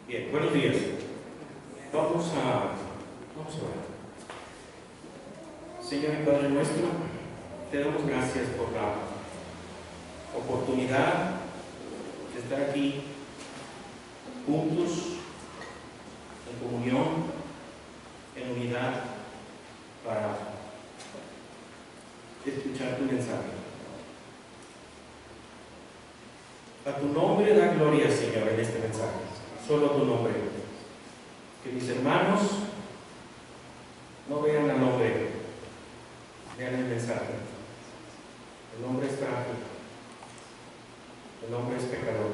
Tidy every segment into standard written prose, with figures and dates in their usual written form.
Bien, buenos días. Vamos a orar. Señor y Padre nuestro, te damos gracias por la oportunidad de estar aquí juntos, en comunión, en unidad, para escuchar tu mensaje. A tu nombre da gloria, Señor, en este mensaje. Solo tu nombre. Que mis hermanos no vean al hombre, vean el mensaje. El hombre es frágil, el hombre es pecador,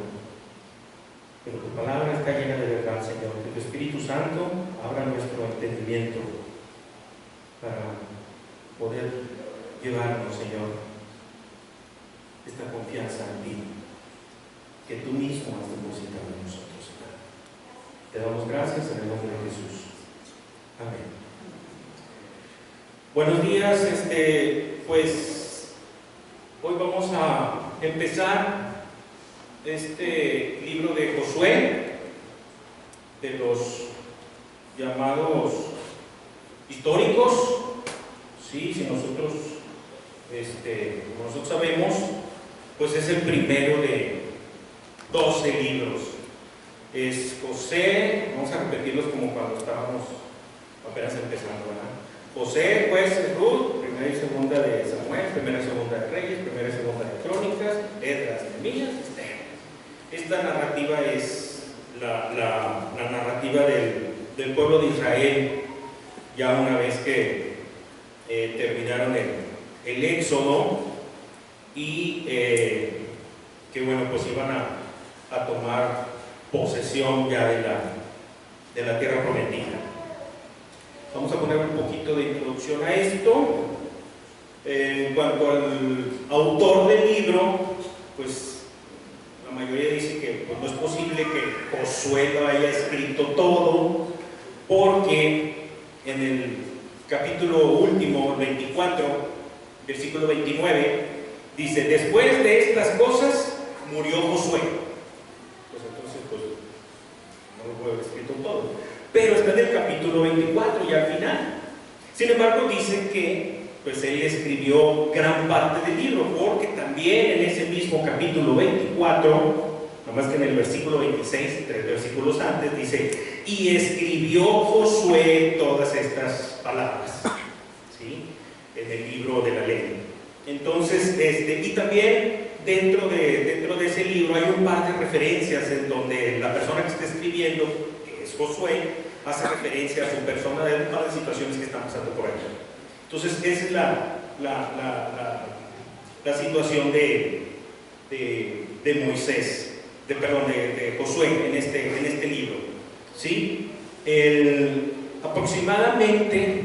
pero tu palabra está llena de verdad, Señor. Que tu Espíritu Santo abra nuestro entendimiento para poder llevarnos, Señor, esta confianza en ti que tú mismo has depositado en nosotros, Señor. Te damos gracias en el nombre de Jesús. Amén. Buenos días. Pues hoy vamos a empezar este libro de Josué, de los llamados históricos. Sí, si nosotros, como nosotros sabemos, pues es el primero de 12 libros. Es José, vamos a repetirlos como cuando estábamos apenas empezando, ¿verdad? José, jueces, Ruth, primera y segunda de Samuel, primera y segunda de Reyes, primera y segunda de Crónicas, Esdras, Nehemías, Esther. Esta narrativa es la narrativa del pueblo de Israel, ya una vez que terminaron el éxodo y que bueno, pues iban a tomar posesión ya de la tierra prometida. Vamos a poner un poquito de introducción a esto. En cuanto al autor del libro, pues la mayoría dice que pues, no es posible que Josué lo haya escrito todo, porque en el capítulo último, 24, versículo 29, dice: después de estas cosas murió Josué. Pues entonces, pues, no lo puedo haber escrito todo, pero está en el capítulo 24 y al final. Sin embargo, dice que pues él escribió gran parte del libro, porque también en ese mismo capítulo 24, nomás que en el versículo 26, 3 versículos antes, dice: y escribió Josué todas estas palabras, ¿sí?, en el libro de la ley. Entonces, y también dentro de ese libro hay un par de referencias en donde la persona que está escribiendo, que es Josué, hace referencia a su persona de un par de situaciones que están pasando por allí. Entonces, esa es la situación de Moisés, de Josué en este libro, ¿sí? Aproximadamente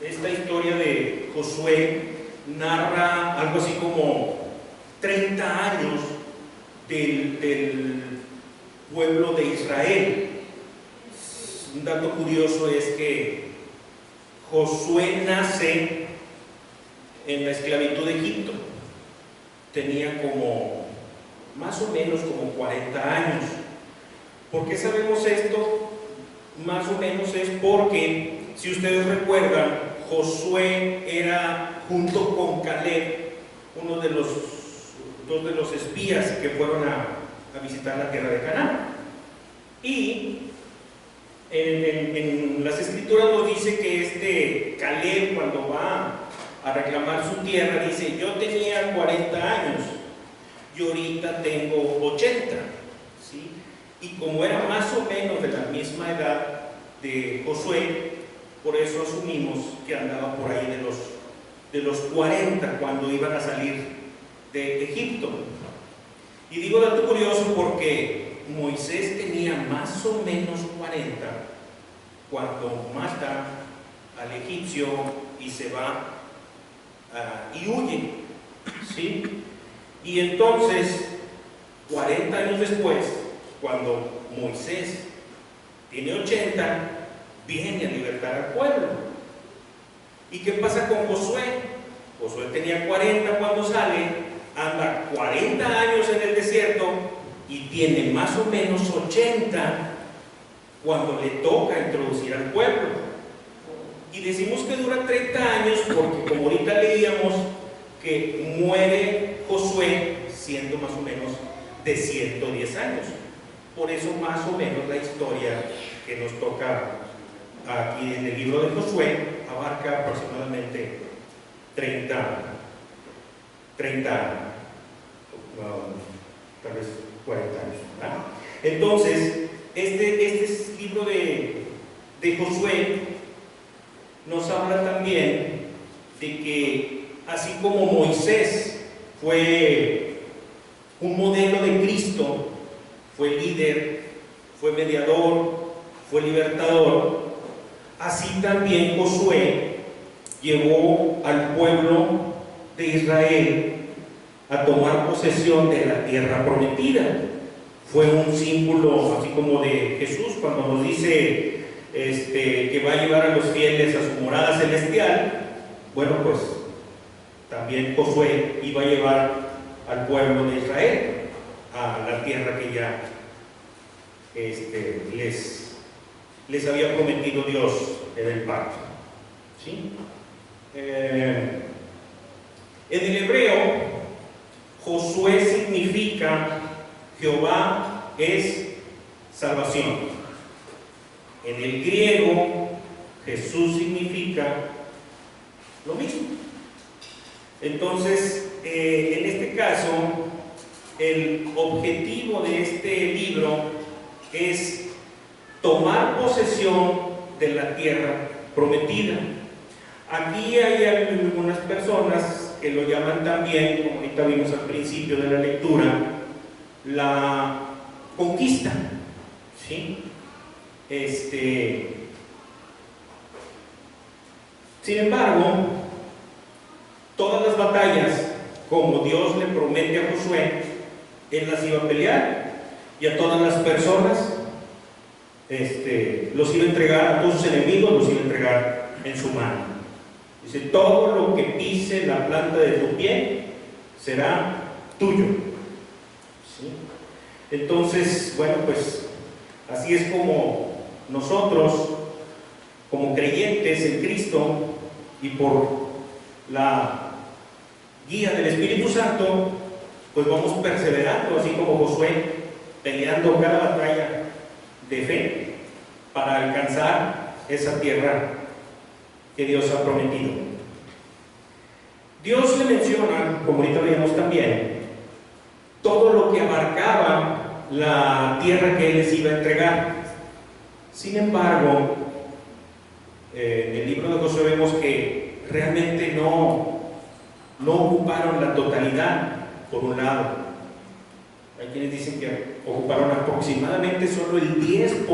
esta historia de Josué narra algo así como 30 años del pueblo de Israel. Un dato curioso es que Josué nace en la esclavitud de Egipto. Tenía como, más o menos como 40 años. ¿Por qué sabemos esto? Más o menos es porque, si ustedes recuerdan, Josué era, junto con Caleb, dos de los espías que fueron a visitar la tierra de Canaán. Y en las escrituras nos dice que Caleb, cuando va a reclamar su tierra, dice: yo tenía 40 años y ahorita tengo 80, ¿sí? Y como era más o menos de la misma edad de Josué, por eso asumimos que andaba por ahí de los 40 cuando iban a salir de Egipto. Y digo dato curioso porque Moisés tenía más o menos 40 cuando mata al egipcio y se va y huye, ¿sí? Y entonces, 40 años después, cuando Moisés tiene 80, viene a libertar al pueblo. ¿Y qué pasa con Josué? Josué tenía 40 cuando sale, anda 40 años en el desierto y tiene más o menos 80 cuando le toca introducir al pueblo. Y decimos que dura 30 años porque, como ahorita leíamos, que muere Josué siendo más o menos de 110 años. Por eso más o menos la historia que nos toca aquí en el libro de Josué abarca aproximadamente 30 años, tal vez 40 años, ¿verdad? Entonces, este libro de Josué nos habla también de que así como Moisés fue un modelo de Cristo, fue líder, fue mediador, fue libertador, así también Josué llevó al pueblo de Israel a tomar posesión de la tierra prometida. Fue un símbolo así como de Jesús cuando nos dice que va a llevar a los fieles a su morada celestial. Bueno, pues también Josué iba a llevar al pueblo de Israel a la tierra que ya les había prometido Dios en el pacto, ¿sí? En el hebreo, Josué significa Jehová es salvación. En el griego, Jesús significa lo mismo. Entonces, en este caso, el objetivo de este libro es tomar posesión de la tierra prometida. Aquí hay algunas personas que lo llaman también, como ahorita vimos al principio de la lectura, la conquista, ¿sí? Sin embargo, todas las batallas, como Dios le promete a Josué, él las iba a pelear, y a todas las personas los iba a entregar, a todos sus enemigos los iba a entregar en su mano. Dice: todo lo que pise la planta de tu pie será tuyo, ¿sí? Entonces, bueno, pues así es como nosotros, como creyentes en Cristo y por la guía del Espíritu Santo, pues vamos perseverando, así como Josué, peleando cada batalla de fe para alcanzar esa tierra que Dios ha prometido. Dios le menciona, como ahorita leímos también, todo lo que abarcaba la tierra que Él les iba a entregar. Sin embargo, en el libro de Josué vemos que realmente no ocuparon la totalidad, por un lado. Hay quienes dicen que ocuparon aproximadamente solo el 10%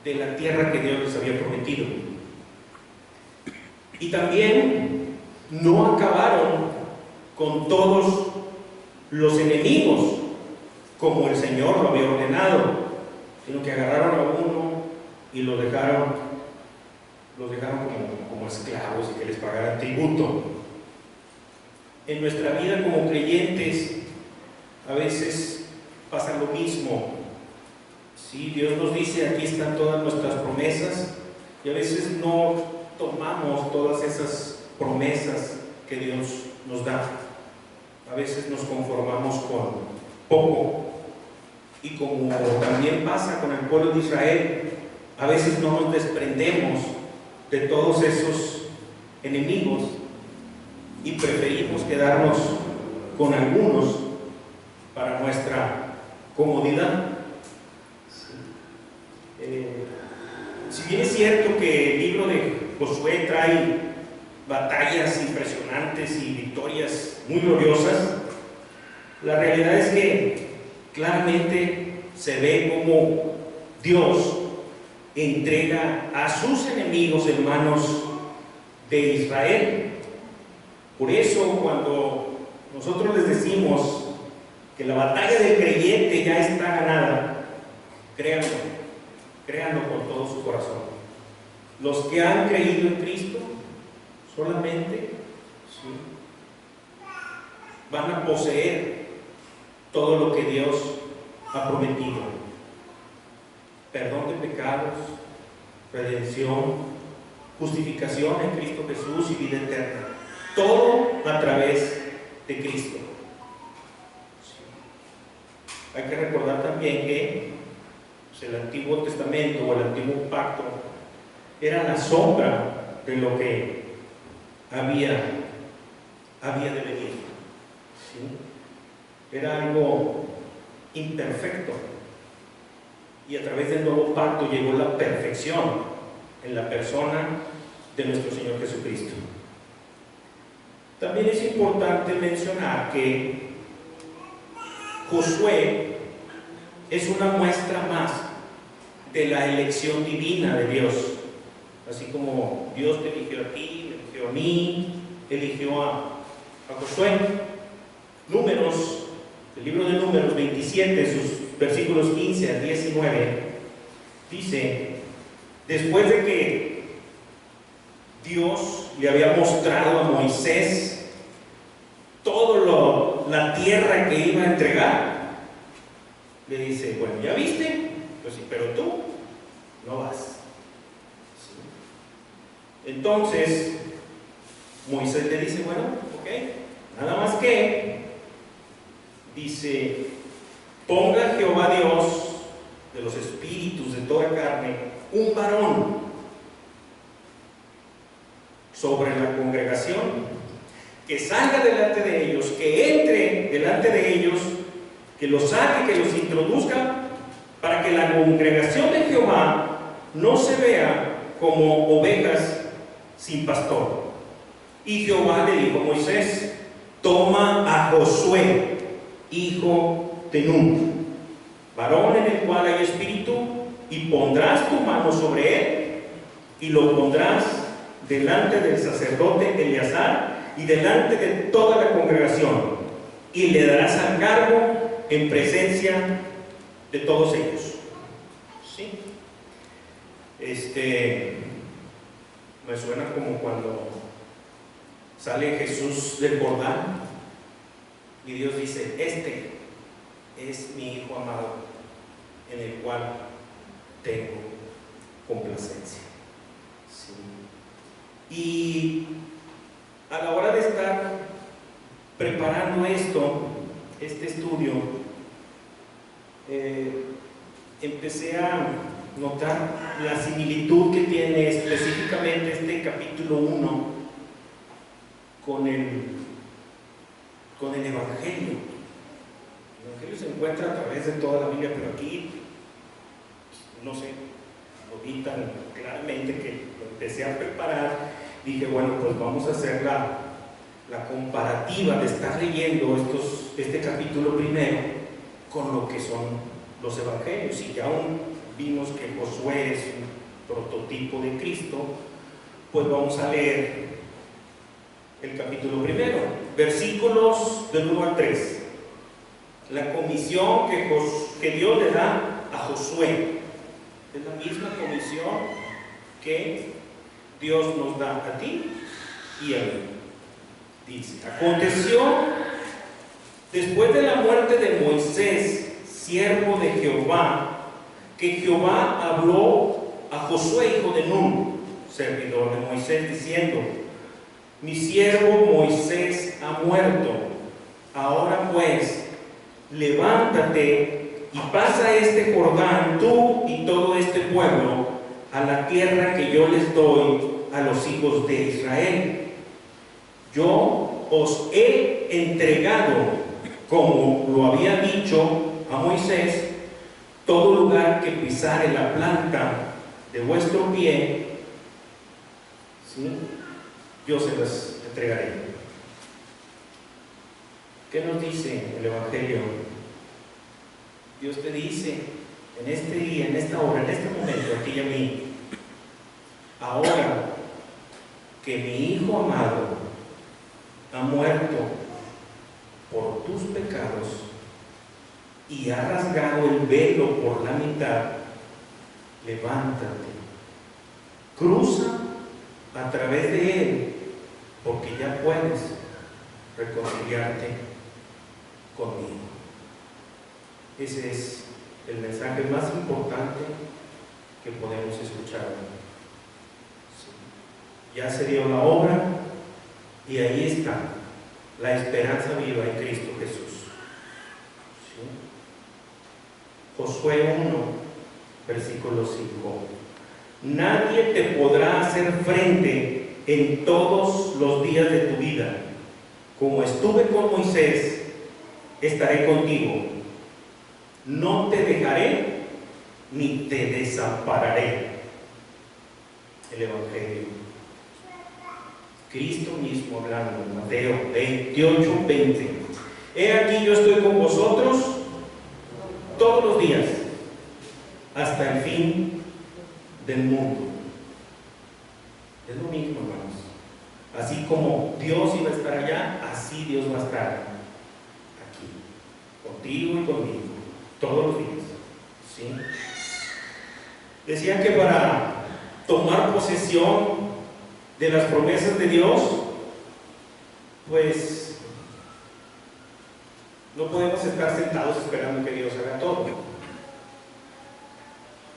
de la tierra que Dios les había prometido. Y también no acabaron con todos los enemigos como el Señor lo había ordenado, sino que agarraron a uno y los dejaron como esclavos y que les pagaran tributo. En nuestra vida como creyentes a veces pasa lo mismo. Sí, Dios nos dice: aquí están todas nuestras promesas, y a veces no tomamos todas esas promesas que Dios nos da. A veces nos conformamos con poco, y como también pasa con el pueblo de Israel, a veces no nos desprendemos de todos esos enemigos y preferimos quedarnos con algunos para nuestra comodidad. Si bien es cierto que el libro de Josué trae batallas impresionantes y victorias muy gloriosas, la realidad es que claramente se ve como Dios entrega a sus enemigos en manos de Israel. Por eso, cuando nosotros les decimos que la batalla del creyente ya está ganada, créanlo con todo su corazón. Los que han creído en Cristo solamente, ¿sí?, van a poseer todo lo que Dios ha prometido: perdón de pecados, redención, justificación en Cristo Jesús y vida eterna. Todo a través de Cristo. Sí. Hay que recordar también que pues, el Antiguo Testamento o el Antiguo Pacto era la sombra de lo que había de venir. ¿Sí? Era algo imperfecto, y a través del nuevo pacto llegó la perfección en la persona de nuestro Señor Jesucristo. También es importante mencionar que Josué es una muestra más de la elección divina de Dios. Así como Dios te eligió a ti, me eligió a mí, eligió a Josué. Números, el libro de Números 27, sus versículos 15 al 19, dice: después de que Dios le había mostrado a Moisés la tierra que iba a entregar, le dice: bueno, ¿ya viste? Pues sí, pero tú no vas. ¿Sí? Entonces Moisés le dice: bueno, ok, nada más que, dice, ponga Jehová Dios de los espíritus de toda carne un varón sobre la congregación, que salga delante de ellos, que entre delante de ellos, que los saque, que los introduzca, para que la congregación de Jehová no se vea como ovejas sin pastor. Y Jehová le dijo a Moisés: toma a Josué, hijo de Nun, varón en el cual hay espíritu, y pondrás tu mano sobre él, y lo pondrás delante del sacerdote Eleazar y delante de toda la congregación, y le darás al cargo en presencia de todos ellos. ¿Sí? Me suena como cuando sale Jesús del Jordán y Dios dice: este es mi Hijo amado, en el cual tengo complacencia. ¿Sí? Y a la hora de estar preparando este estudio, empecé a notar la similitud que tiene específicamente este capítulo 1 con el Evangelio. El Evangelio se encuentra a través de toda la Biblia, pero aquí, no sé, lo vi tan claramente que lo empecé a preparar. Dije: bueno, pues vamos a hacer la comparativa de estar leyendo este capítulo primero con lo que son los evangelios. Y ya vimos que Josué es un prototipo de Cristo, pues vamos a leer el capítulo primero, versículos del 1 al 3. La comisión que Dios le da a Josué es la misma comisión que Dios nos da a ti y a mí. Dice: aconteció después de la muerte de Moisés, siervo de Jehová, que Jehová habló a Josué, hijo de Nun, servidor de Moisés, diciendo: mi siervo Moisés ha muerto. Ahora pues, levántate y pasa este Jordán, tú y todo este pueblo, a la tierra que yo les doy a los hijos de Israel. Yo os he entregado, como lo había dicho a Moisés, todo lugar que pisare la planta de vuestro pie, ¿sí?, yo se las entregaré. ¿Qué nos dice el Evangelio? Dios te dice en este día, en esta hora, en este momento, a ti y a mí: ahora que mi Hijo amado ha muerto por tus pecados y ha rasgado el velo por la mitad, levántate, cruza a través de él, porque ya puedes reconciliarte conmigo. Ese es el mensaje más importante que podemos escuchar. Sí. Ya se dio la obra y ahí está la esperanza viva en Cristo Jesús. ¿Sí? Josué 1, versículo 5. Nadie te podrá hacer frente en todos los días de tu vida. Como estuve con Moisés, estaré contigo. No te dejaré ni te desampararé. El Evangelio. Cristo mismo hablando en Mateo 28, 20. He aquí yo estoy con vosotros todos los días hasta el fin del mundo. Es lo mismo, hermanos. Así como Dios iba a estar allá, así Dios va a estar aquí, contigo y conmigo, todos los días. ¿Sí? Decía que para tomar posesión de las promesas de Dios, pues no podemos estar sentados esperando que Dios haga todo.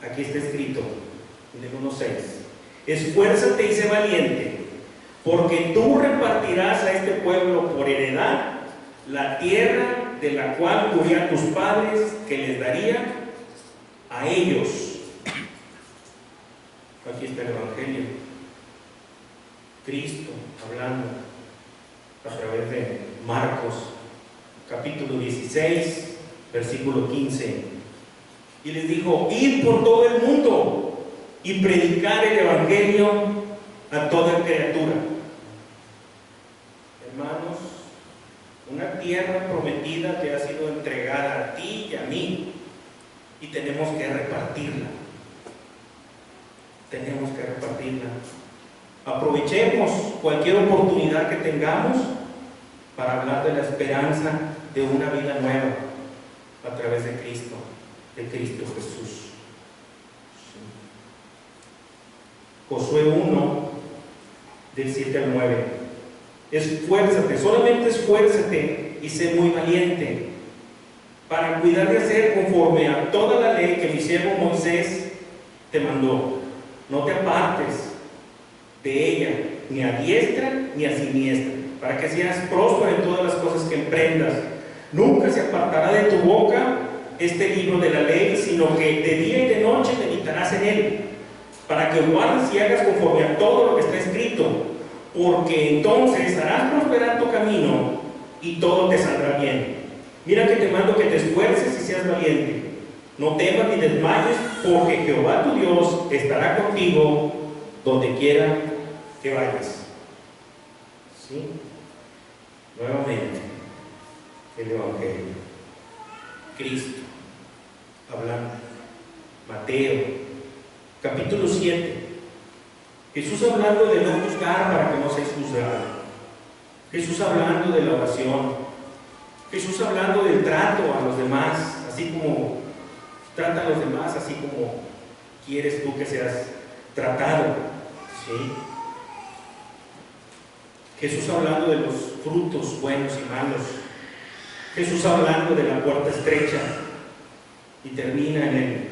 Aquí está escrito en el 1:6: esfuérzate y sé valiente, porque tú repartirás a este pueblo por heredad la tierra de la cual juré a tus padres que les daría a ellos. Aquí está el Evangelio. Cristo hablando a través de Marcos, capítulo 16, versículo 15. Y les dijo: id por todo el mundo y predicar el Evangelio a toda criatura. Hermanos, una tierra prometida que ha sido entregada a ti y a mí, y tenemos que repartirla. Tenemos que repartirla. Aprovechemos cualquier oportunidad que tengamos para hablar de la esperanza de una vida nueva a través de Cristo Jesús. Sí. Josué 1, del 7 al 9. Esfuérzate, solamente esfuérzate y sé muy valiente para cuidar de hacer conforme a toda la ley que mi siervo Moisés te mandó. No te apartes de ella, ni a diestra ni a siniestra, para que seas próspero en todas las cosas que emprendas. Nunca se apartará de tu boca este libro de la ley, sino que de día y de noche meditarás en él, para que guardes y hagas conforme a todo lo que está escrito, porque entonces harás prosperar tu camino y todo te saldrá bien. Mira que te mando que te esfuerces y seas valiente. No temas ni desmayes, porque Jehová tu Dios estará contigo donde quiera que vayas. ¿Sí? Nuevamente, el Evangelio. Cristo hablando. Mateo, capítulo 7. Jesús hablando de no juzgar para que no seáis juzgados. Jesús hablando de la oración. Jesús hablando del trato a los demás, así como trata a los demás, así como quieres tú que seas tratado. ¿Sí? Jesús hablando de los frutos buenos y malos. Jesús hablando de la puerta estrecha. Y termina en el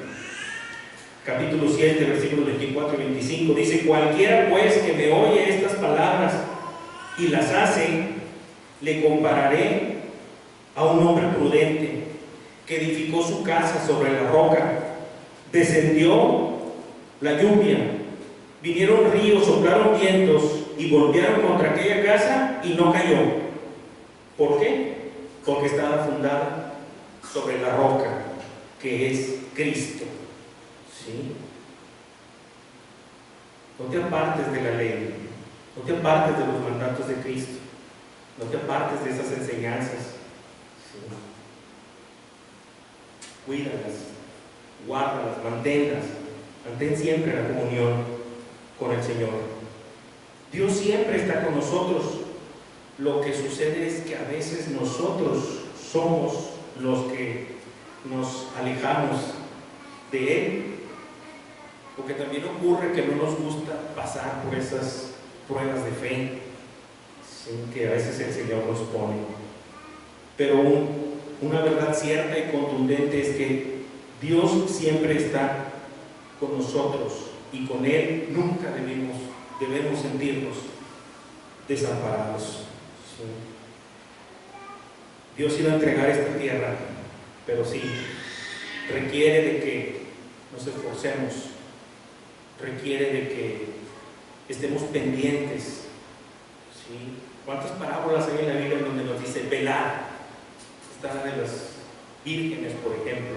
capítulo 7, versículos 24 y 25. Dice: cualquiera pues que me oye estas palabras y las hace, le compararé a un hombre prudente que edificó su casa sobre la roca. Descendió la lluvia, vinieron ríos, soplaron vientos y golpearon contra aquella casa y no cayó. ¿Por qué? Porque estaba fundada sobre la roca, que es Cristo. ¿Sí? No te apartes de la ley, no te apartes de los mandatos de Cristo, no te apartes de esas enseñanzas. ¿Sí? Cuídalas, guárdalas, manténlas, mantén siempre la comunión con el Señor. Dios siempre está con nosotros. Lo que sucede es que a veces nosotros somos los que nos alejamos de Él, porque también ocurre que no nos gusta pasar por esas pruebas de fe, ¿sí?, que a veces el Señor nos pone. Pero una verdad cierta y contundente es que Dios siempre está con nosotros y con Él nunca debemos sentirnos desamparados. ¿Sí? Dios iba a entregar esta tierra, pero sí, requiere de que nos esforcemos, requiere de que estemos pendientes. ¿Sí? ¿Cuántas parábolas hay en la Biblia donde nos dice velar? Está la de las vírgenes, por ejemplo.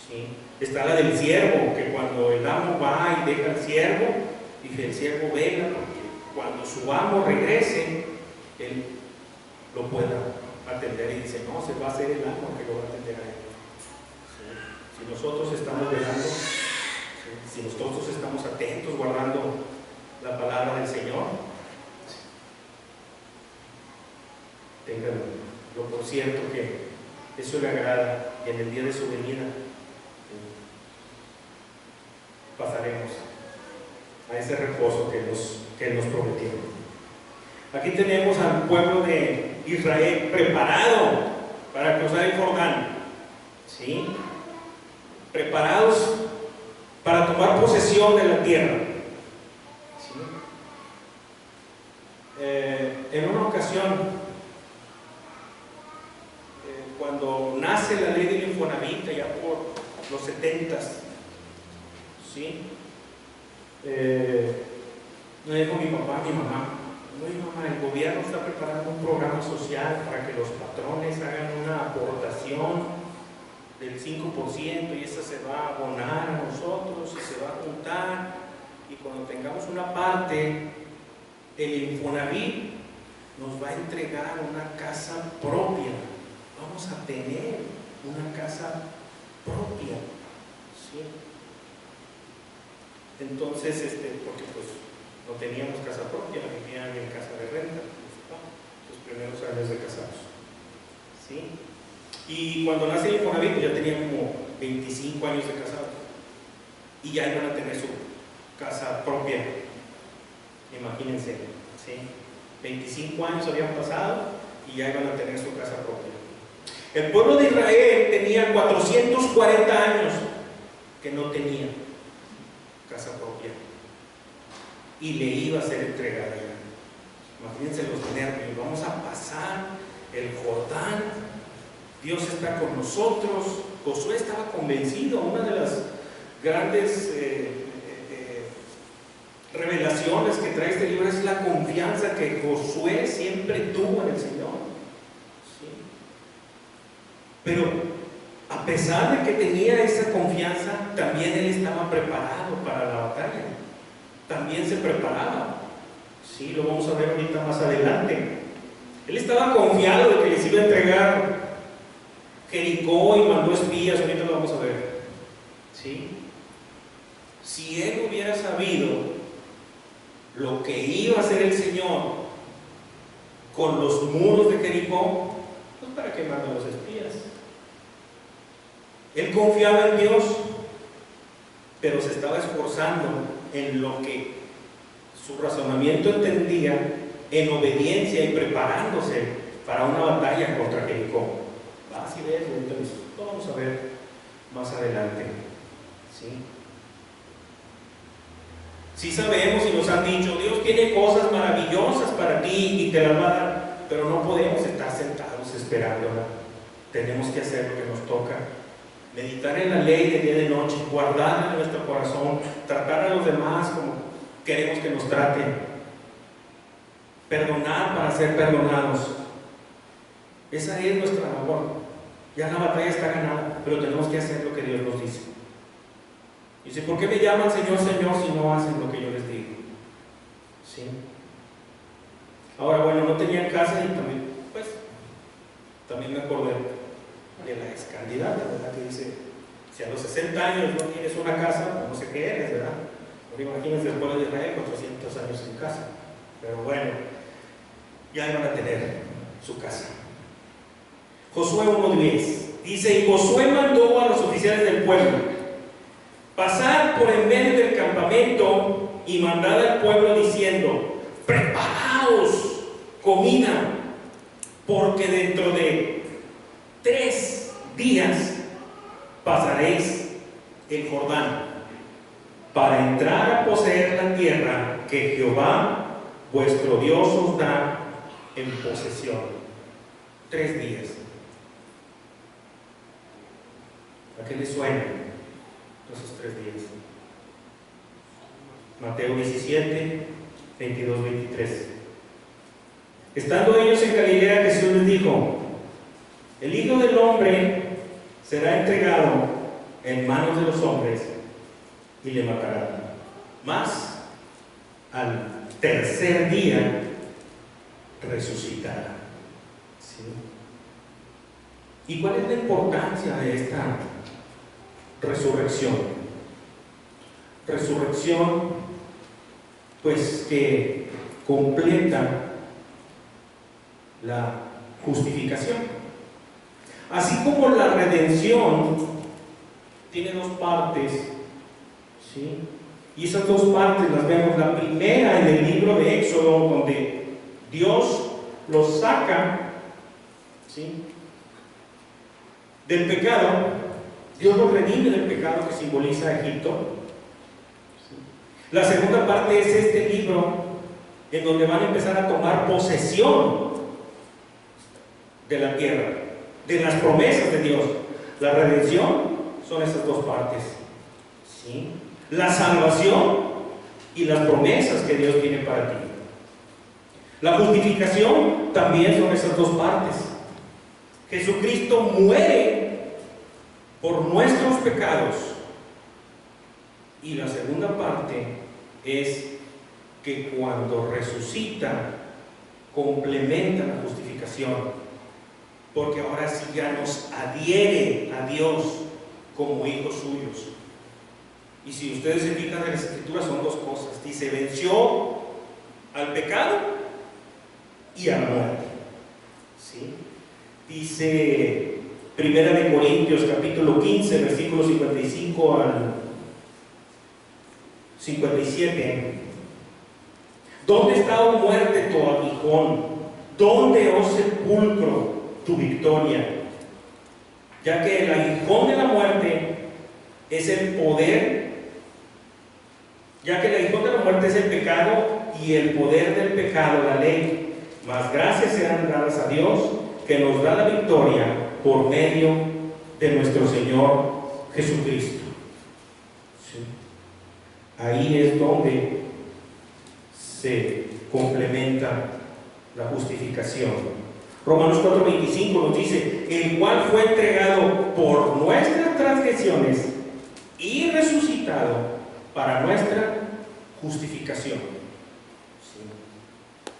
¿Sí? Está la del siervo, que cuando el amo va y deja al siervo, dice el siervo vela, porque cuando su amo regrese, él lo pueda atender, y dice, no, se va a hacer el amo que lo va a atender a él. ¿Sí? Si nosotros estamos velando, ¿sí? Si nosotros estamos atentos, guardando la palabra del Señor, ténganlo por cierto que eso le agrada, y en el día de su venida pasaremos a ese reposo que Él nos prometió. Aquí tenemos al pueblo de Israel preparado para cruzar el Jordán, ¿sí? Preparados para tomar posesión de la tierra. ¿Sí? En una ocasión, cuando nace la ley del Infonavit, ya por los 70s, ¿sí? Me dijo mi papá, mi mamá, oye mamá, el gobierno está preparando un programa social para que los patrones hagan una aportación del 5% y esa se va a abonar a nosotros y se va a juntar, y cuando tengamos una parte, el Infonavit nos va a entregar una casa propia. Vamos a tener una casa propia. ¿Sí? Entonces, porque pues no teníamos casa propia, vivían en casa de renta, los primeros años de casados. ¿Sí? Y cuando nace el Infonavit, pues ya tenían como 25 años de casados y ya iban a tener su casa propia. Imagínense, ¿sí? 25 años habían pasado y ya iban a tener su casa propia. El pueblo de Israel tenía 440 años que no tenía casa propia y le iba a ser entregada ya. Imagínense los nervios, vamos a pasar el Jordán, Dios está con nosotros. Josué estaba convencido. Una de las grandes revelaciones que trae este libro es la confianza que Josué siempre tuvo en el Señor. ¿Sí? Pero a pesar de que tenía esa confianza, también él estaba preparado para la batalla. También se preparaba. Sí, lo vamos a ver ahorita más adelante. Él estaba confiado de que les iba a entregar Jericó y mandó espías. Ahorita lo vamos a ver. ¿Sí? Si él hubiera sabido lo que iba a hacer el Señor con los muros de Jericó, pues ¿para qué mandó los espías? Él confiaba en Dios, pero se estaba esforzando en lo que su razonamiento entendía, en obediencia y preparándose para una batalla contra Jericó. Así ves, entonces lo vamos a ver más adelante. ¿Sí? Sí sabemos y nos han dicho, Dios tiene cosas maravillosas para ti y te las va a dar, pero no podemos estar sentados esperándola. Tenemos que hacer lo que nos toca. Meditar en la ley de día y de noche, guardarla en nuestro corazón, tratar a los demás como queremos que nos traten, perdonar para ser perdonados. Esa es nuestra labor. Ya la batalla está ganada, pero tenemos que hacer lo que Dios nos dice. Dice, ¿por qué me llaman Señor, Señor si no hacen lo que yo les digo? ¿Sí? Ahora, bueno, no tenían casa y también me acordé de la ex candidata, ¿verdad? Que dice, si a los 60 años no tienes una casa, no sé qué eres, ¿verdad? Ahora imagínense el pueblo de Israel 400 años sin casa. Pero bueno, ya iban a tener su casa. Josué 1:10 dice, y Josué mandó a los oficiales del pueblo pasar por en medio del campamento y mandar al pueblo diciendo, preparaos comida, porque dentro de 3 días pasaréis el Jordán para entrar a poseer la tierra que Jehová vuestro Dios os da en posesión. 3 días. ¿A qué les suena esos 3 días? Mateo 17, 22, 23. Estando ellos en Galilea, Jesús les dijo: el Hijo del Hombre será entregado en manos de los hombres y le matarán. Mas al tercer día resucitará. ¿Sí? ¿Y cuál es la importancia de esta resurrección? Resurrección, pues, que completa la justificación. Así como la redención tiene 2 partes, ¿sí? Y esas 2 partes las vemos. La primera en el libro de Éxodo, donde Dios los saca, ¿sí?, del pecado. Dios los redime del pecado que simboliza Egipto. ¿Sí? La segunda parte es este libro, en donde van a empezar a tomar posesión de la tierra, de las promesas de Dios. La redención son esas 2 partes, ¿sí? La salvación y las promesas que Dios tiene para ti. La justificación también son esas 2 partes. Jesucristo muere por nuestros pecados, y la segunda parte es que cuando resucita complementa la justificación, porque ahora sí ya nos adhiere a Dios como hijos suyos. Y si ustedes se fijan en las Escrituras, son 2 cosas. Dice: venció al pecado y a la muerte. ¿Sí? Dice Primera de Corintios capítulo 15, versículos 55 al 57. ¿Dónde está, oh muerte, tu aguijón? ¿Dónde, oh sepulcro, tu victoria? Ya que el aguijón de la muerte es el poder, ya que el aguijón de la muerte es el pecado, y el poder del pecado la ley. Mas gracias sean dadas a Dios, que nos da la victoria por medio de nuestro Señor Jesucristo. ¿Sí? Ahí es donde se complementa la justificación. Romanos 4:25 nos dice: el cual fue entregado por nuestras transgresiones y resucitado para nuestra justificación. ¿Sí?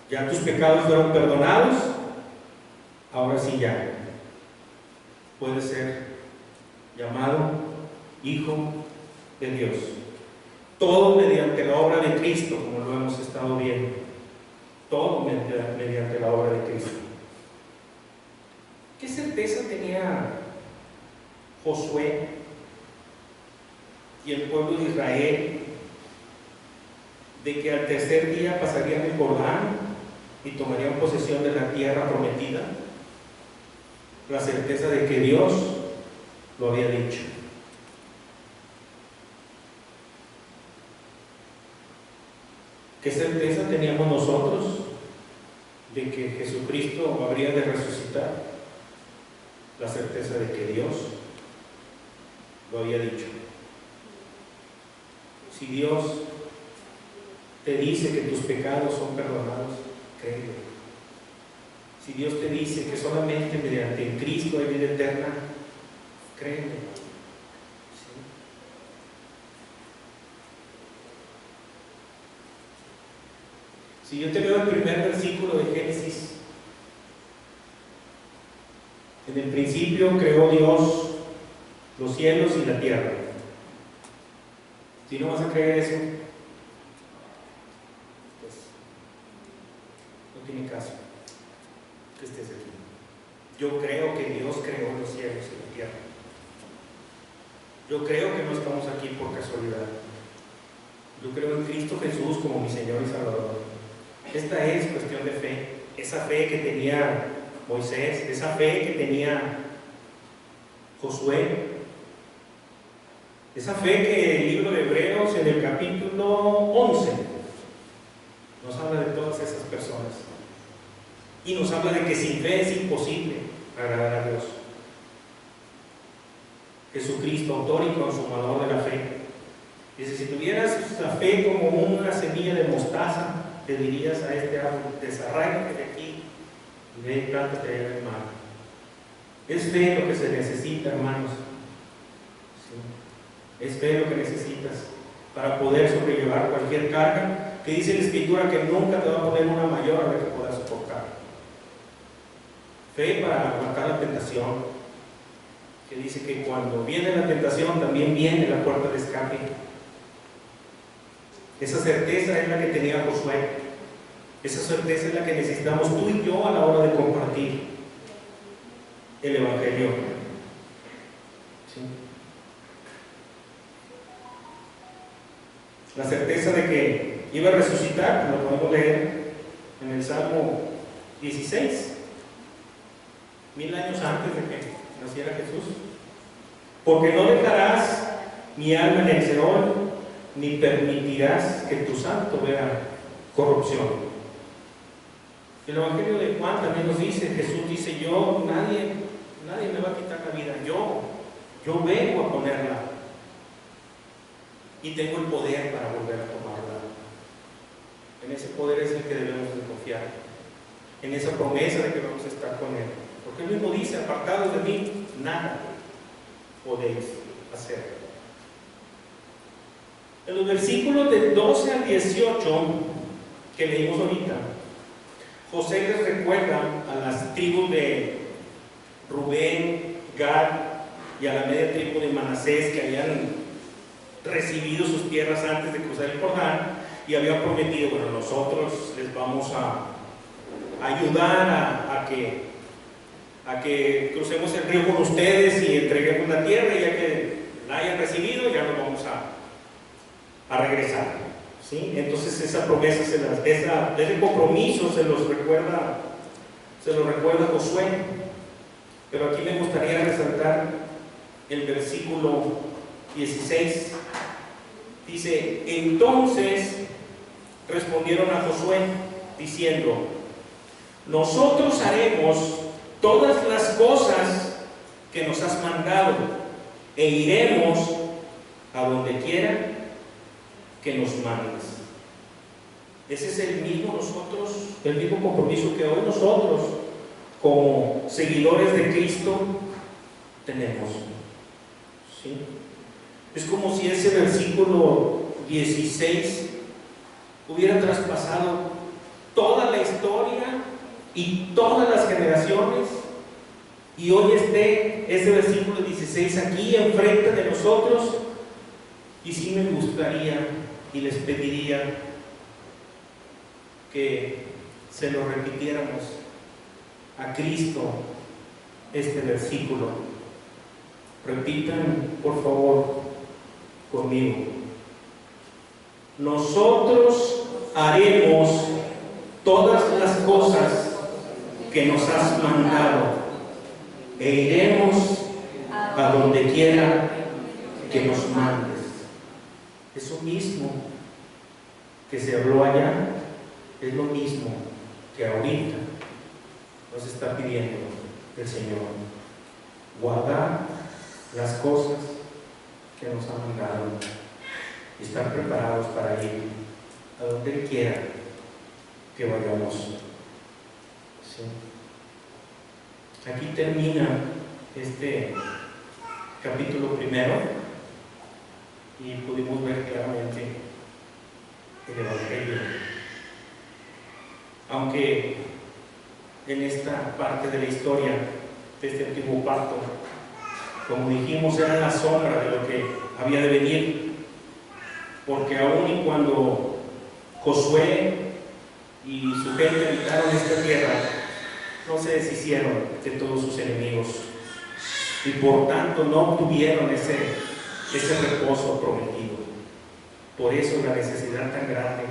Ya tus pecados fueron perdonados, ahora sí ya puedes ser llamado hijo de Dios. Todo mediante la obra de Cristo, como lo hemos estado viendo. Todo mediante la obra de Cristo. ¿Qué certeza tenía Josué y el pueblo de Israel de que al tercer día pasarían el Jordán y tomarían posesión de la tierra prometida? La certeza de que Dios lo había dicho. ¿Qué certeza teníamos nosotros de que Jesucristo habría de resucitar? La certeza de que Dios lo había dicho. Si Dios te dice que tus pecados son perdonados, créelo. Si Dios te dice que solamente mediante Cristo hay vida eterna, créelo. Si yo te leo el primer versículo de Génesis: en el principio creó Dios los cielos y la tierra. Si no vas a creer eso, pues no tiene caso que estés aquí. Yo creo que Dios creó los cielos y la tierra. Yo creo que no estamos aquí por casualidad. Yo creo en Cristo Jesús como mi Señor y Salvador. Esta es cuestión de fe. Esa fe que tenía Moisés, esa fe que tenía Josué. Esa fe que el libro de Hebreos en el capítulo 11 nos habla de todas esas personas. Y nos habla de que sin fe es imposible agradar a Dios. Jesucristo, autor y consumador de la fe. Dice, si tuvieras la fe como una semilla de mostaza, te dirías a este árbol, desarráigate de aquí y ve y plántate en el mar. Es fe lo que se necesita, hermanos. ¿Sí? Es fe lo que necesitas para poder sobrellevar cualquier carga, que dice la Escritura que nunca te va a poner una mayor a la que puedas soportar. Fe para aguantar la tentación, que dice que cuando viene la tentación también viene la puerta de escape. Esa certeza es la que tenía Josué. Esa certeza es la que necesitamos tú y yo a la hora de compartir el Evangelio. ¿Sí? La certeza de que iba a resucitar, lo podemos leer en el Salmo 16, 1000 años antes de que naciera Jesús. Porque no dejarás mi alma en el Seol, ni permitirás que tu santo vea corrupción. El Evangelio de Juan también nos dice, Jesús dice, nadie me va a quitar la vida, yo vengo a ponerla y tengo el poder para volver a tomarla. En ese poder es el que debemos de confiar, en esa promesa de que vamos a estar con Él, porque Él mismo dice, apartados de mí, nada podéis hacer. En los versículos del 12 al 18 que leímos ahorita, José les recuerda a las tribus de Rubén, Gad y a la media tribu de Manasés que habían recibido sus tierras antes de cruzar el Jordán y habían prometido, bueno, nosotros les vamos a ayudar a que crucemos el río con ustedes y entreguemos la tierra, y ya que la hayan recibido ya nos vamos a regresar. ¿Sí? Entonces esa promesa, ese compromiso se lo recuerda Josué. Pero aquí me gustaría resaltar el versículo 16. Dice, entonces respondieron a Josué diciendo, nosotros haremos todas las cosas que nos has mandado e iremos a donde quiera que nos mandes. Ese es el mismo compromiso que hoy nosotros como seguidores de Cristo tenemos. ¿Sí? Es como si ese versículo 16 hubiera traspasado toda la historia y todas las generaciones, y hoy esté ese versículo 16 aquí enfrente de nosotros. Y sí me gustaría y les pediría que se lo repitiéramos a Cristo este versículo. Repitan por favor conmigo. Nosotros haremos todas las cosas que nos has mandado e iremos a donde quiera que nos mandes. Eso mismo que se habló allá es lo mismo que ahorita nos está pidiendo el Señor. Guardar las cosas que nos ha mandado y estar preparados para ir a donde quiera que vayamos. ¿Sí? Aquí termina este capítulo primero y pudimos ver claramente el Evangelio. Aunque en esta parte de la historia de este antiguo pacto, como dijimos, era la sombra de lo que había de venir, porque aún y cuando Josué y su gente habitaron esta tierra, no se deshicieron de todos sus enemigos y por tanto no obtuvieron ese reposo prometido. Por eso la necesidad tan grande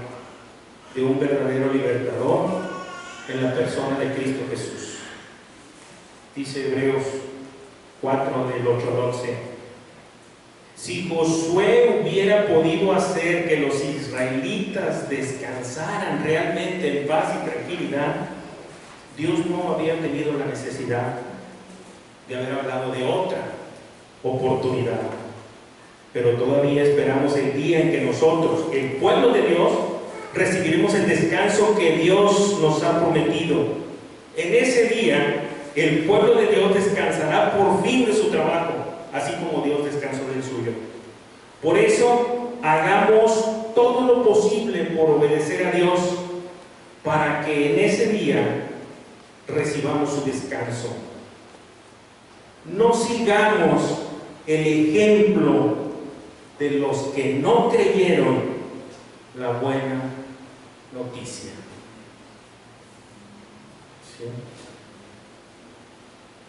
de un verdadero libertador en la persona de Cristo Jesús. Dice Hebreos 4 del 8 al 11. Si Josué hubiera podido hacer que los israelitas descansaran realmente en paz y tranquilidad, Dios no había tenido la necesidad de haber hablado de otra oportunidad. Pero todavía esperamos el día en que nosotros, el pueblo de Dios, recibiremos el descanso que Dios nos ha prometido. En ese día, el pueblo de Dios descansará por fin de su trabajo, así como Dios descansó del suyo. Por eso, hagamos todo lo posible por obedecer a Dios, para que en ese día recibamos su descanso. No sigamos el ejemplo de los que no creyeron la buena noticia. ¿Sí?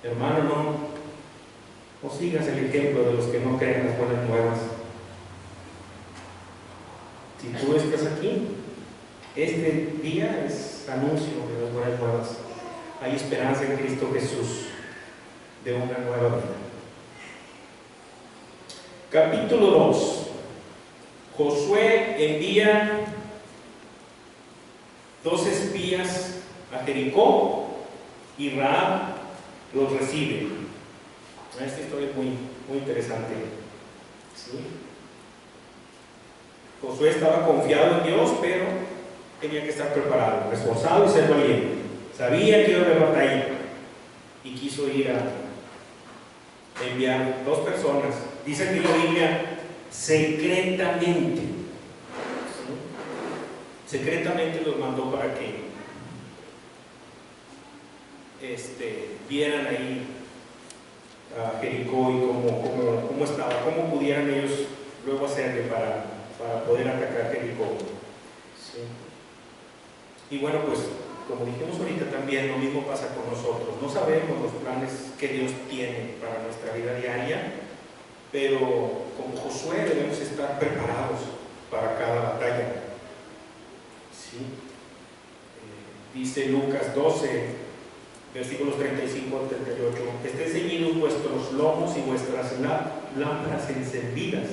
Hermano, no sigas el ejemplo de los que no creen las buenas nuevas. Si tú estás aquí, este día es anuncio de las buenas nuevas. Hay esperanza en Cristo Jesús de una nueva vida. Capítulo 2. Josué envía 2 espías a Jericó y Rahab los recibe. Esta historia es muy interesante. ¿Sí? Josué estaba confiado en Dios, pero tenía que estar preparado, esforzado y ser valiente. Sabía que iba a haber batalla y quiso ir a enviar 2 personas. Dice aquí la Biblia, secretamente. ¿Sí? Secretamente los mandó para que vieran ahí a Jericó y cómo estaba, cómo pudieran ellos luego hacerle para poder atacar Jericó. ¿Sí? Y bueno, pues como dijimos ahorita también, lo mismo pasa con nosotros. No sabemos los planes que Dios tiene para nuestra vida diaria, pero como Josué debemos estar preparados para cada batalla. ¿Sí? Dice Lucas 12, versículos 35 al 38, estén ceñidos vuestros lomos y vuestras lámparas encendidas,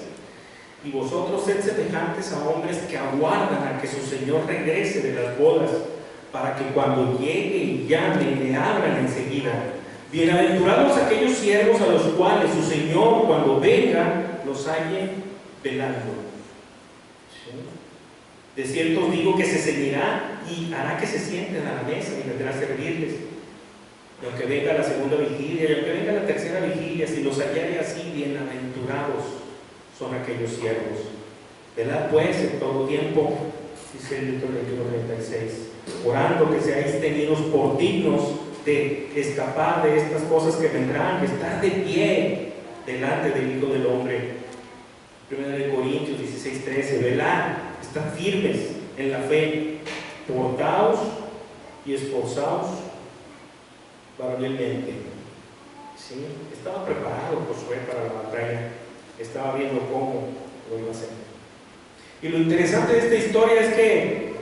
y vosotros sed semejantes a hombres que aguardan a que su Señor regrese de las bodas, para que cuando llegue y llame le abran enseguida. Bienaventurados aquellos siervos a los cuales su Señor, cuando venga, los halle velando. ¿Sí? De cierto os digo que se ceñirá y hará que se sienten a la mesa y vendrá a servirles. Y aunque venga la segunda vigilia, y aunque venga la tercera vigilia, si los hallare así, bienaventurados son aquellos siervos. Velad pues en todo tiempo, dice el libro de 36, orando que seáis tenidos por dignos de escapar de estas cosas que vendrán, de estar de pie delante del Hijo del Hombre. 1 Corintios 16:13, velad, estad firmes en la fe, portaos y esforzaos varonilmente. ¿Sí? Estaba preparado Josué para la batalla, estaba viendo cómo lo iba a hacer. Y lo interesante de esta historia es que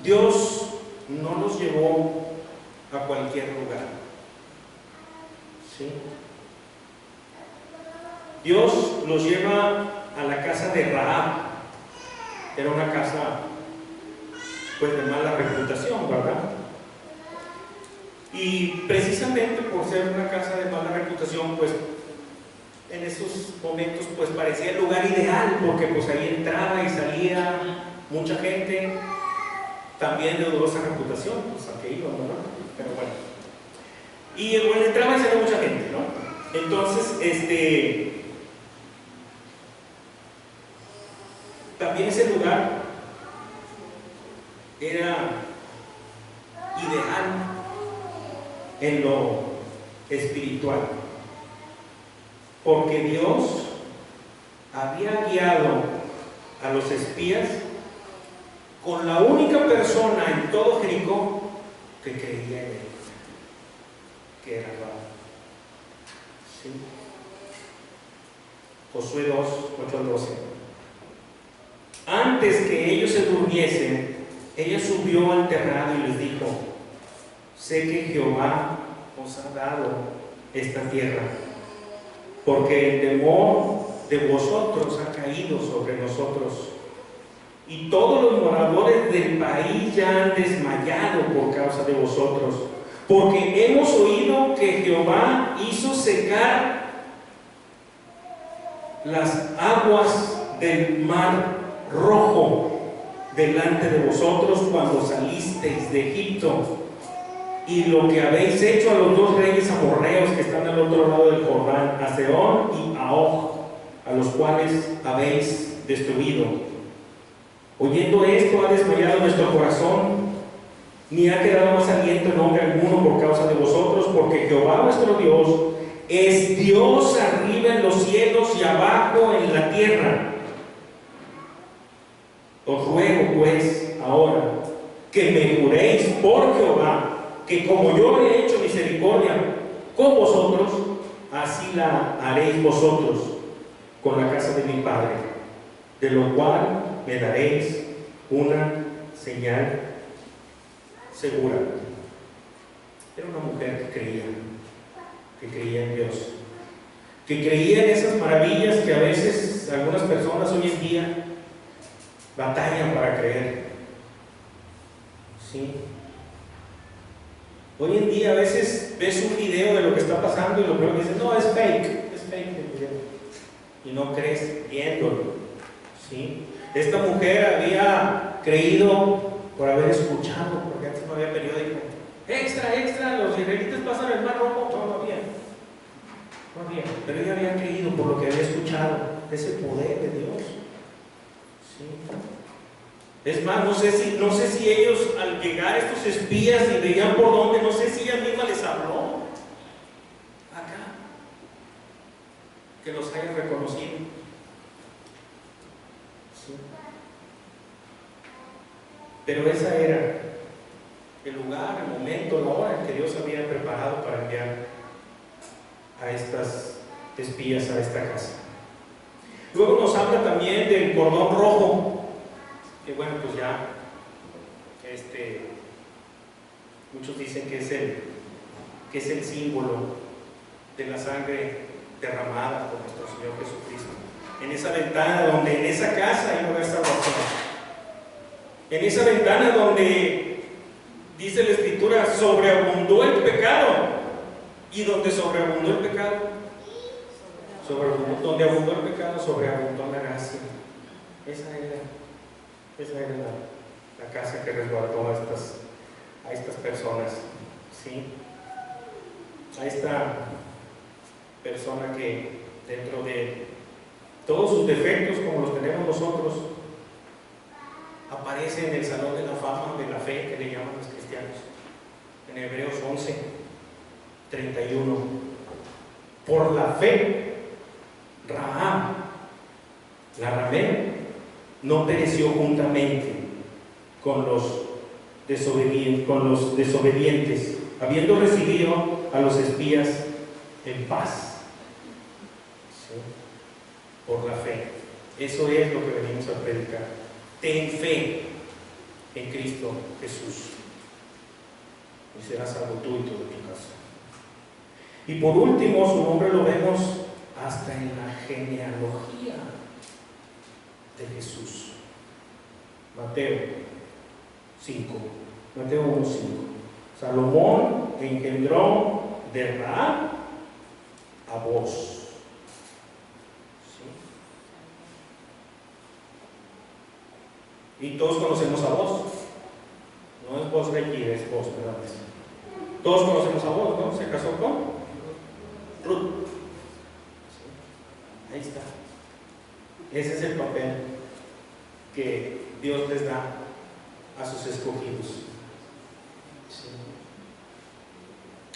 Dios no los llevó a cualquier lugar. ¿Sí? Dios los lleva a la casa de Rahab. Era una casa pues de mala reputación, ¿verdad? Y precisamente por ser una casa de mala reputación, pues en esos momentos pues parecía el lugar ideal, porque pues ahí entraba y salía mucha gente también de dudosa reputación, pues a qué iba, ¿verdad? Pero bueno. Y bueno, entraba y salía mucha gente, ¿no? Entonces, también ese lugar era ideal en lo espiritual, porque Dios había guiado a los espías con la única persona en todo Jericó que creía en él, que era Rahab. ¿Sí? Josué 2, 8 al 12. Antes que ellos se durmiesen, ella subió al terrado y les dijo: sé que Jehová os ha dado esta tierra, porque el temor de vosotros ha caído sobre nosotros, y todos los moradores del país ya han desmayado por causa de vosotros, porque hemos oído que Jehová hizo secar las aguas del mar Rojo delante de vosotros cuando salisteis de Egipto, y lo que habéis hecho a los dos reyes amorreos que están al otro lado del Jordán, a Sehón y a Og, a los cuales habéis destruido. Oyendo esto, ha desmayado nuestro corazón, ni ha quedado más aliento en hombre alguno por causa de vosotros, porque Jehová vuestro Dios es Dios arriba en los cielos y abajo en la tierra. Os ruego pues ahora que me juréis por Jehová, que como yo he hecho misericordia con vosotros, así la haréis vosotros con la casa de mi padre, de lo cual me daréis una señal segura. Era una mujer que creía en Dios, que creía en esas maravillas que a veces algunas personas hoy en día batallan para creer. ¿Sí? Hoy en día a veces ves un video de lo que está pasando y lo primero que dices, no, es fake el video, y no crees viéndolo. ¿Sí? Esta mujer había creído por haber escuchado, porque antes no había periódico. Extra, los israelitas pasan el mar Rojo. No había, pero ella había creído por lo que había escuchado, ese poder de Dios. ¿Sí? Es más, no sé si ellos al llegar estos espías y veían por dónde, no sé si ella misma les habló acá, que los haya reconocido. ¿Sí? Pero esa era el lugar, el momento, la hora en que Dios había preparado para enviar a estas espías a esta casa. Luego nos habla también del cordón rojo, que bueno, pues ya muchos dicen que es el símbolo de la sangre derramada por nuestro Señor Jesucristo. En esa ventana donde, en esa casa hay una salvación. En esa ventana donde dice la Escritura, sobreabundó el pecado. Y donde sobreabundó el pecado, donde abundó el pecado, sobreabundó la gracia. Esa era la casa que resguardó a estas personas. ¿Sí? A esta persona que dentro de todos sus defectos, como los tenemos nosotros, aparece en el salón de la fama de la fe, que le llaman los cristianos, en Hebreos 11:31. Por la fe, Rahab, la ramera, no pereció juntamente con los desobedientes, habiendo recibido a los espías en paz. ¿Sí? Por la fe. Eso es lo que venimos a predicar. Ten fe en Cristo Jesús y serás salvo tú y todo tu casa. Y por último, su nombre lo vemos hasta en la genealogía de Jesús. Mateo 1:5. Salomón engendró de Rahab a Booz. ¿Sí? Y todos conocemos a Booz. No es Booz Reiki, es Booz, ¿verdad? Todos conocemos a Booz, ¿no? Se casó con Ruth. ¿Sí? Ahí está. Ese es el papel que Dios les da a sus escogidos. ¿Sí?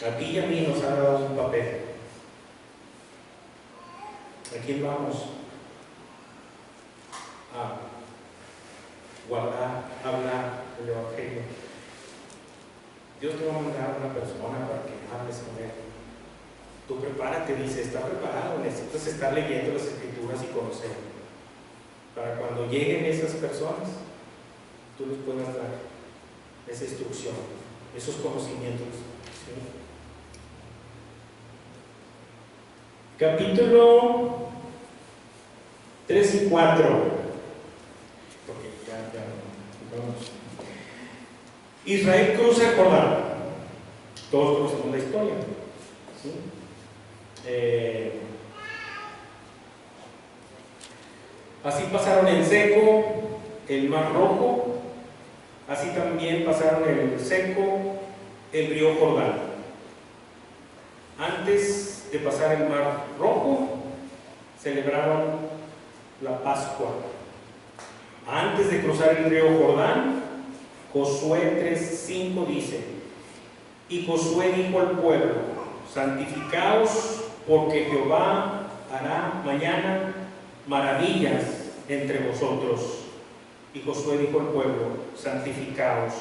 A ti y a mí nos ha dado un papel. ¿A quién vamos a guardar, hablar el Evangelio? Dios te va a mandar a una persona para que hables con él. Tú prepárate, dice, está preparado, necesitas estar leyendo las Escrituras y conocer. Para cuando lleguen esas personas, tú les puedas dar esa instrucción, esos conocimientos. ¿Sí? capítulo 3 y 4. Porque vamos. Israel cruza el Jordán. Todos conocemos la historia, ¿sí? Así pasaron en seco el Mar Rojo, así también pasaron en seco el río Jordán. Antes de pasar el Mar Rojo, celebraron la Pascua. Antes de cruzar el río Jordán, Josué 3:5 dice: y Josué dijo al pueblo: santificaos, porque Jehová hará mañana maravillas entre vosotros. Y Josué dijo al pueblo: santificaos,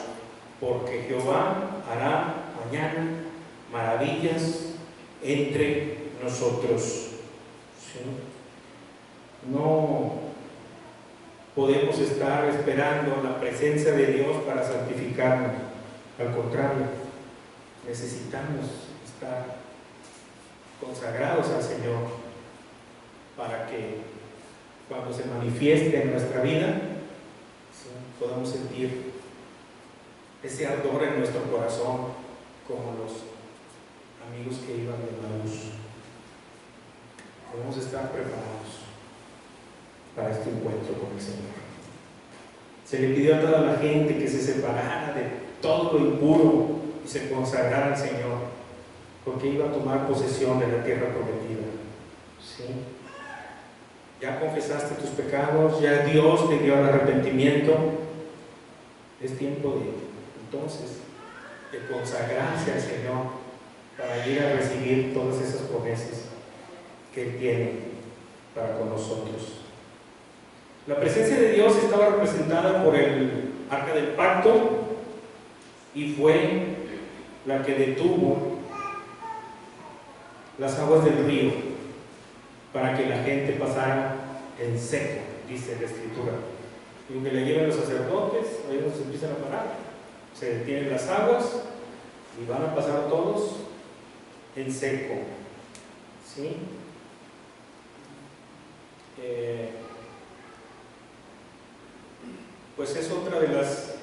porque Jehová hará mañana maravillas entre nosotros. ¿Sí? No podemos estar esperando la presencia de Dios para santificarnos. Al contrario, necesitamos estar consagrados al Señor para que cuando se manifieste en nuestra vida, ¿sí?, podamos sentir ese ardor en nuestro corazón, como los amigos que iban de Maús. Podemos estar preparados para este encuentro con el Señor. Se le pidió a toda la gente que se separara de todo lo impuro y se consagrara al Señor, porque iba a tomar posesión de la tierra prometida. ¿Sí? Ya confesaste tus pecados, ya Dios te dio el arrepentimiento. Es tiempo de, entonces, de consagrarse al Señor para ir a recibir todas esas promesas que Él tiene para con nosotros. La presencia de Dios estaba representada por el arca del pacto y fue la que detuvo las aguas del río para que la gente pasara en seco, dice la Escritura. Y que le llevan los sacerdotes, ellos se empiezan a parar, se detienen las aguas y van a pasar todos en seco. ¿Sí? Pues es otra de las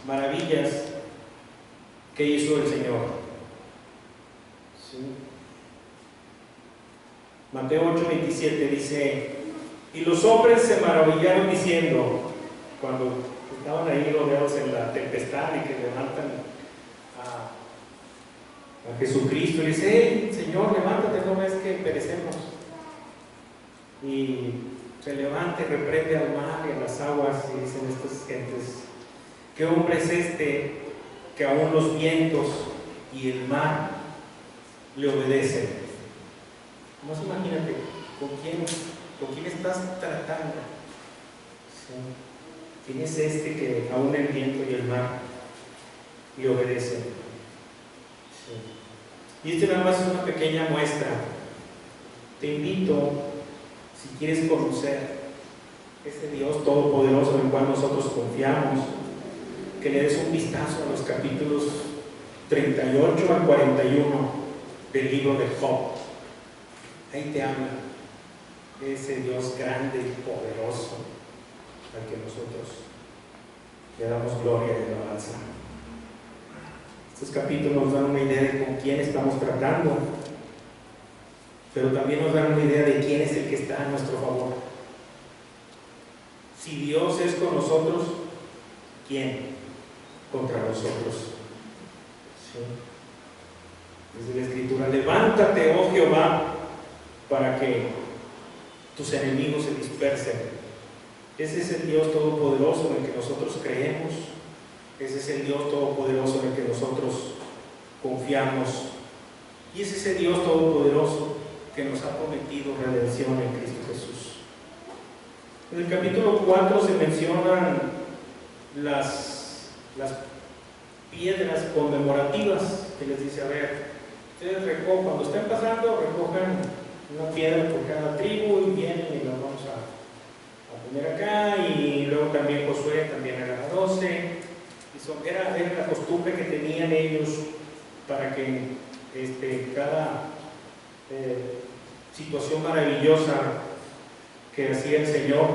maravillas que hizo el Señor. ¿Sí? Mateo 8:27 dice: y los hombres se maravillaron diciendo, cuando estaban ahí rodeados en la tempestad y que levantan a Jesucristo, y dice: hey, Señor, levántate, no ves que perecemos. Y se levanta y reprende al mar y a las aguas, y dicen estas gentes: ¿qué hombre es este que aún los vientos y el mar le obedecen? Más imagínate, ¿con quién estás tratando? ¿Sí? ¿Quién es este que aún el viento y el mar le obedecen? ¿Sí? Y este nada más es una pequeña muestra. Te invito, si quieres conocer ese Dios todopoderoso en el cual nosotros confiamos, que le des un vistazo a los capítulos 38 al 41 del libro de Job. Ahí te habla de ese Dios grande y poderoso al que nosotros le damos gloria y alabanza. Estos capítulos nos dan una idea de con quién estamos tratando, pero también nos dan una idea de quién es el que está a nuestro favor. Si Dios es con nosotros, ¿quién contra nosotros? ¿Sí? Desde la Escritura: levántate, oh Jehová, para que tus enemigos se dispersen. Ese es el Dios todopoderoso en el que nosotros creemos. Ese es el Dios todopoderoso en el que nosotros confiamos. Y es ese Dios todopoderoso que nos ha prometido redención en Cristo Jesús. En el capítulo 4 se mencionan las piedras conmemorativas que les dice: a ver, ustedes recojan, cuando estén pasando, recojan una piedra por cada tribu y vienen y las vamos a poner acá. Y luego también Josué también era 12. Y era la costumbre que tenían ellos para que cada situación maravillosa que hacía el Señor,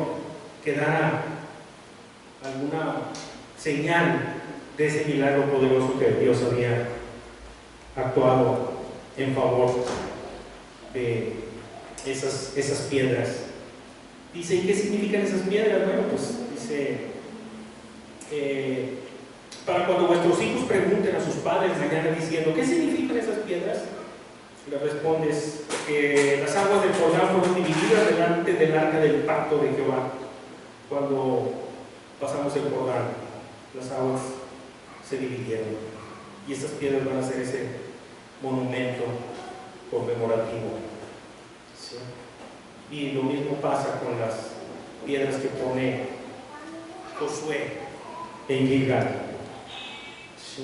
que dara alguna señal de ese milagro poderoso que Dios había actuado en favor de esas piedras. Dice, ¿y qué significan esas piedras? Bueno, pues dice, para cuando vuestros hijos pregunten a sus padres mañana diciendo, ¿qué significan esas piedras? Le respondes que las aguas del Jordán fueron divididas delante del arca del pacto de Jehová. Cuando pasamos el Jordán, las aguas se dividieron, y esas piedras van a ser ese monumento conmemorativo. ¿Sí? Y lo mismo pasa con las piedras que pone Josué en Gilgal. ¿Sí?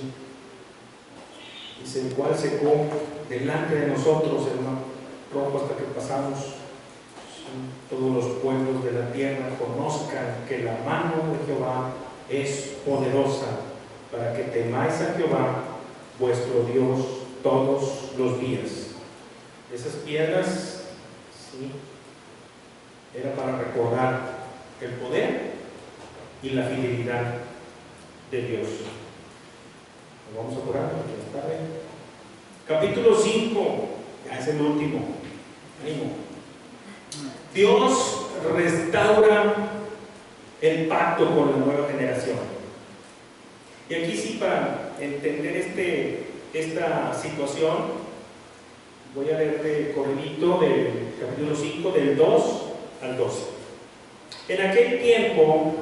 Dice, el cual secó delante de nosotros el mar rojo hasta que pasamos. ¿Sí? Todos los pueblos de la tierra conozcan que la mano de Jehová es poderosa, para que temáis a Jehová vuestro Dios todos los días. Esas piedras, ¿sí?, era para recordar el poder y la fidelidad de Dios. Vamos a orar porque ya está bien. Capítulo 5, ya es el último. Ánimo. Dios restaura el pacto con la nueva generación. Y aquí sí, para entender esta situación, voy a leerte corridito del capítulo 5, del 2 al 12. En aquel tiempo,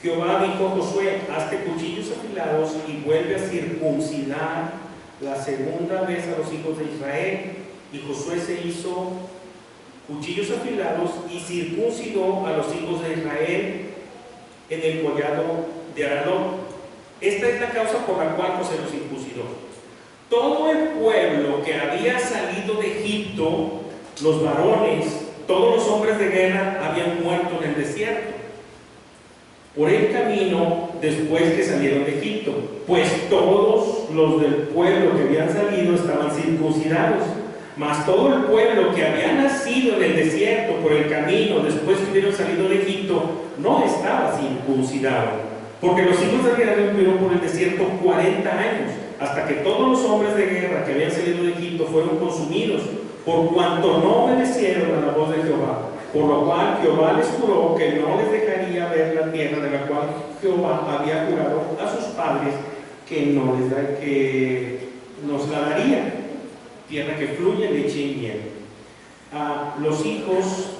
Jehová dijo a Josué, hazte cuchillos afilados y vuelve a circuncidar la segunda vez a los hijos de Israel. Y Josué se hizo cuchillos afilados y circuncidó a los hijos de Israel en el collado de Aradón. Esta es la causa por la cual José los circuncidó. Todo el pueblo que había salido de Egipto, los varones, todos los hombres de guerra habían muerto en el desierto por el camino después que salieron de Egipto, pues todos los del pueblo que habían salido estaban circuncidados, mas todo el pueblo que había nacido en el desierto por el camino después que hubieron salido de Egipto no estaba circuncidado, porque los hijos de Israel estuvieron por el desierto 40 años, hasta que todos los hombres de guerra que habían salido de Egipto fueron consumidos, por cuanto no obedecieron a la voz de Jehová. Por lo cual Jehová les juró que no les dejaría ver la tierra de la cual Jehová había jurado a sus padres que nos la daría, tierra que fluye leche y miel. A los hijos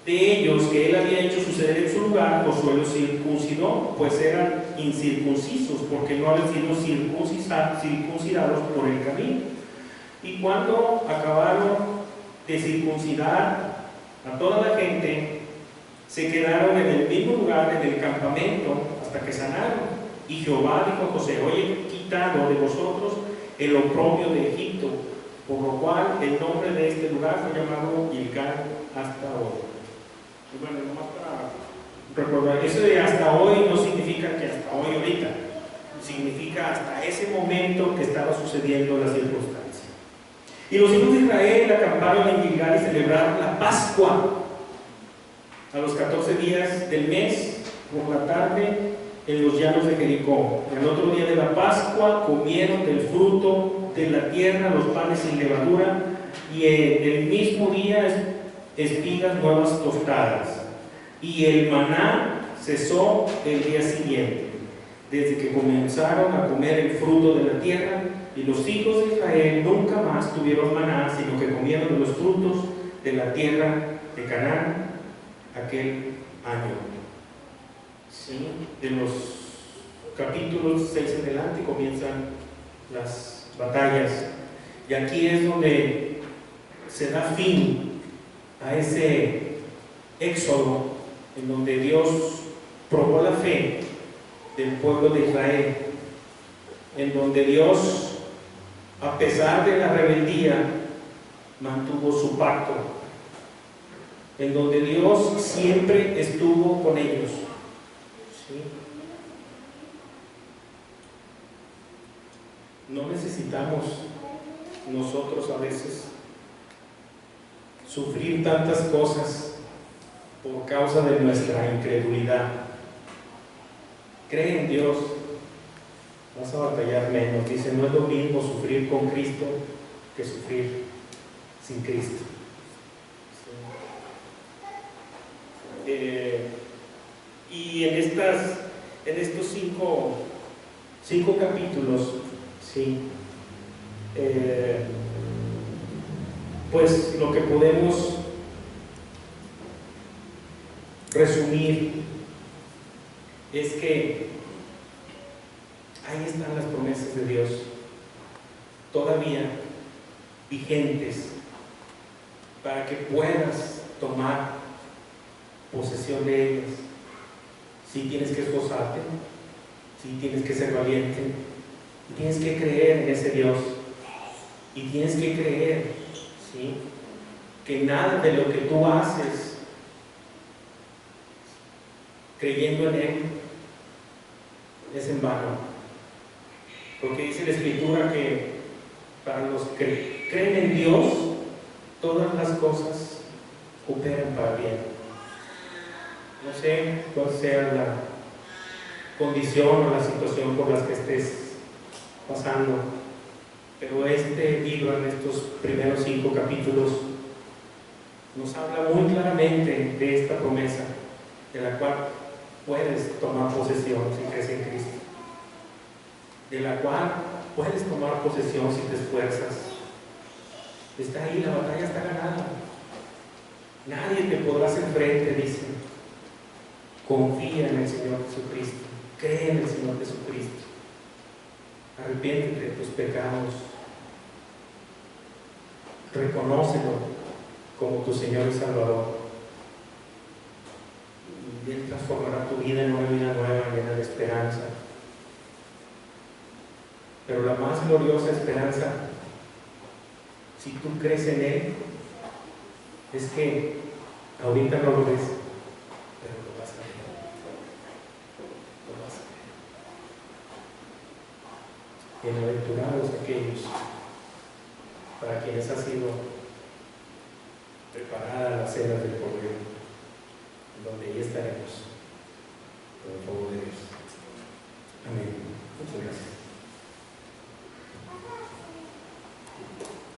de ellos que él había hecho suceder en su lugar, Josué los circuncidó, pues eran incircuncisos, porque no habían sido circuncidados por el camino. Y cuando acabaron de circuncidar a toda la gente, se quedaron en el mismo lugar, en el campamento, hasta que sanaron. Y Jehová dijo a José, hoy he quitado de vosotros el oprobio de Egipto, por lo cual el nombre de este lugar fue llamado Gilgal hasta hoy. Y bueno, nomás para recordar, eso de hasta hoy no significa que hasta hoy ahorita, significa hasta ese momento que estaba sucediendo la circunstancia. Y los hijos de Israel acamparon en Gilgal y celebraron la Pascua a los 14 días del mes, por la tarde, en los llanos de Jericó. El otro día de la Pascua comieron del fruto de la tierra, los panes sin levadura, y el mismo día espigas nuevas tostadas. Y el maná cesó el día siguiente, desde que comenzaron a comer el fruto de la tierra. Y los hijos de Israel nunca más tuvieron maná, sino que comieron de los frutos de la tierra de Canaán aquel año. ¿Sí? De los capítulos 6 en adelante comienzan las batallas. Y aquí es donde se da fin a ese éxodo, en donde Dios probó la fe del pueblo de Israel, en donde Dios, a pesar de la rebeldía, mantuvo su pacto, en donde Dios siempre estuvo con ellos. ¿Sí? No necesitamos nosotros a veces sufrir tantas cosas por causa de nuestra incredulidad. Cree en Dios, vas a batallar menos. Dice, no es lo mismo sufrir con Cristo que sufrir sin Cristo. Y en estos cinco capítulos, sí, pues lo que podemos resumir es que ahí están las promesas de Dios, todavía vigentes, para que puedas tomar posesión de ellas. Si tienes que esforzarte, si tienes que ser valiente, y tienes que creer en ese Dios, y tienes que creer, ¿sí?, que nada de lo que tú haces creyendo en Él es en vano, porque dice la Escritura que para los que creen en Dios todas las cosas cooperan para bien. No sé cuál sea la condición o la situación por la que estés pasando, pero este libro, en estos primeros 5 capítulos, nos habla muy claramente de esta promesa, de la cual puedes tomar posesión si crees en Cristo, de la cual puedes tomar posesión si te esfuerzas. Está ahí, la batalla está ganada. Nadie te podrá hacer frente, dice. Confía en el Señor Jesucristo, cree en el Señor Jesucristo, arrepiéntete de tus pecados, reconócelo como tu Señor y Salvador, y Él transformará tu vida en una vida nueva, llena de esperanza. Pero la más gloriosa esperanza, si tú crees en Él, es que ahorita no lo ves, pero lo vas a ver. Lo vas a ver. Bienaventurados aquellos para quienes ha sido preparada la cena del Cordero, donde ahí estaremos, por el favor de Dios. Amén. Muchas gracias.